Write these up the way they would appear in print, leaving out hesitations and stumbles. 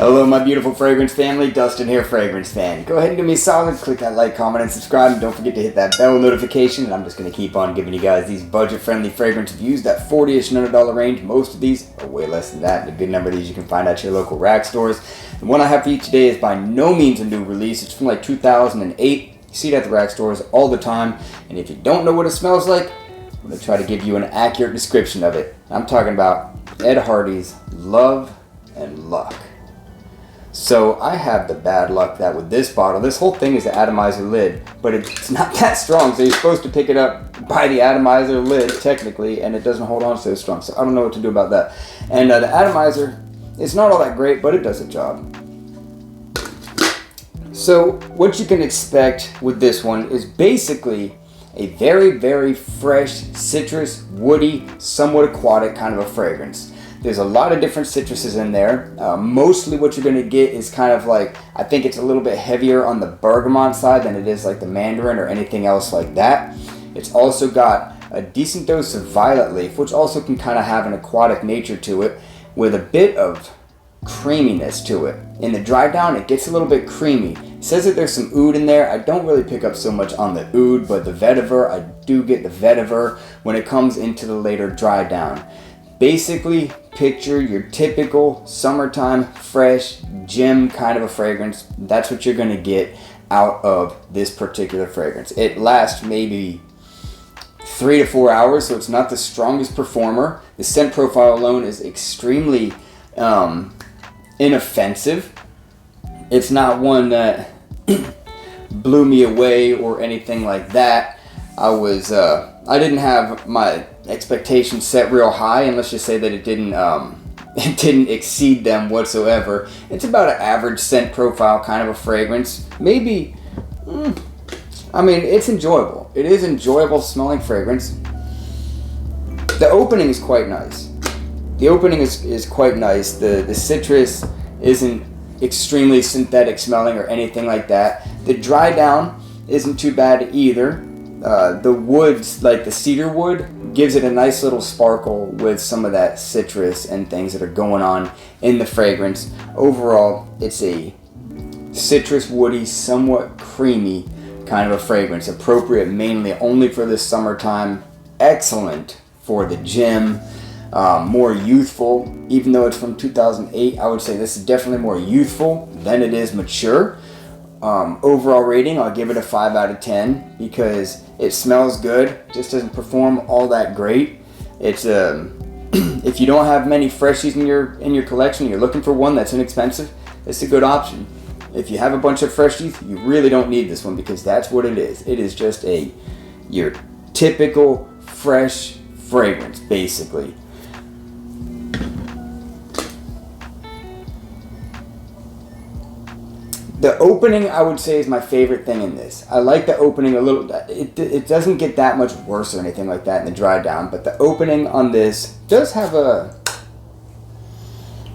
Hello, my beautiful fragrance family. Dustin here, Fragrance Fan. Go ahead and give me a solid. Click that like, comment, and subscribe. And don't forget to hit that bell notification. And I'm just going to keep on giving you guys these budget-friendly fragrance reviews. That $40-ish and $100 range. Most of these are way less than that. And a good number of these you can find at your local rack stores. The one I have for you today is by no means a new release. It's from like 2008. You see it at the rack stores all the time. And if you don't know what it smells like, I'm going to try to give you an accurate description of it. I'm talking about Ed Hardy's Love and Luck. So I have the bad luck that with this bottle, this whole thing is the atomizer lid, but it's not that strong. So you're supposed to pick it up by the atomizer lid technically, and it doesn't hold on so strong. So I don't know what to do about that. And the atomizer, it's not all that great, but it does the job. So what you can expect with this one is basically a very, very fresh, citrus, woody, somewhat aquatic kind of a fragrance. There's a lot of different citruses in there. Mostly what you're going to get is kind of like, I think it's a little bit heavier on the bergamot side than it is like the mandarin or anything else like that. It's also got a decent dose of violet leaf, which also can kind of have an aquatic nature to it with a bit of creaminess to it. In the dry down, it gets a little bit creamy. It says that there's some oud in there. I don't really pick up so much on the oud, but the vetiver, I do get the vetiver when it comes into the later dry down. Basically, picture your typical summertime, fresh, gym kind of a fragrance. That's what you're going to get out of this particular fragrance. It lasts maybe 3 to 4 hours, so it's not the strongest performer. The scent profile alone is extremely inoffensive. It's not one that blew me away or anything like that. I didn't have my expectations set real high, and let's just say that it didn't exceed them whatsoever. It's about an average scent profile kind of a fragrance. Maybe, it's enjoyable. It is enjoyable smelling fragrance. The opening is quite nice. The opening is quite nice. The citrus isn't extremely synthetic smelling or anything like that. The dry down isn't too bad either. The woods, like the cedar wood, gives it a nice little sparkle with some of that citrus and things that are going on in the fragrance. Overall, it's a citrus, woody, somewhat creamy kind of a fragrance. Appropriate mainly only for the summertime. Excellent for the gym. More youthful. Even though it's from 2008, I would say this is definitely more youthful than it is mature. Overall rating, I'll give it a 5 out of 10 because it smells good, just doesn't perform all that great. It's if you don't have many freshies in your collection, you're looking for one that's inexpensive, it's a good option. If you have a bunch of freshies, you really don't need this one because that's what it is. It is just your typical fresh fragrance, basically. The opening, I would say, is my favorite thing in this. I like the opening a little. It doesn't get that much worse or anything like that in the dry down, but the opening on this does have a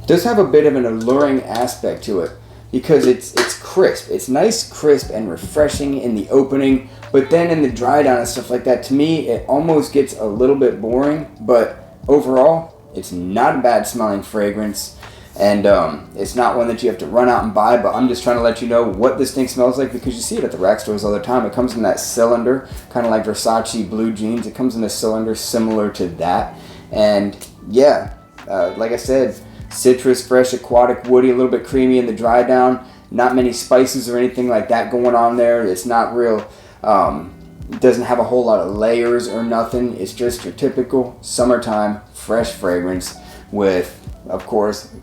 bit of an alluring aspect to it because it's crisp. It's nice, crisp, and refreshing in the opening, but then in the dry down and stuff like that, to me, it almost gets a little bit boring. But overall, it's not a bad smelling fragrance. And it's not one that you have to run out and buy, but I'm just trying to let you know what this thing smells like because you see it at the rack stores all the time. It comes in that cylinder, kind of like Versace blue jeans. It comes in a cylinder similar to that. And yeah, like I said, citrus, fresh, aquatic, woody, a little bit creamy in the dry down. Not many spices or anything like that going on there. It's not real, it doesn't have a whole lot of layers or nothing. It's just your typical summertime fresh fragrance with, of course,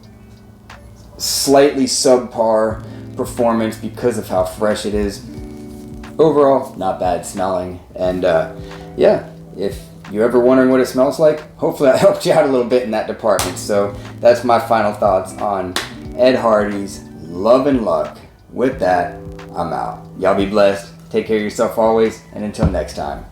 slightly subpar performance because of how fresh it is. Overall, not bad smelling. And yeah, if you're ever wondering what it smells like, hopefully I helped you out a little bit in that department. So that's my final thoughts on Ed Hardy's Love and Luck. With that, I'm out. Y'all be blessed. Take care of yourself always. And until next time.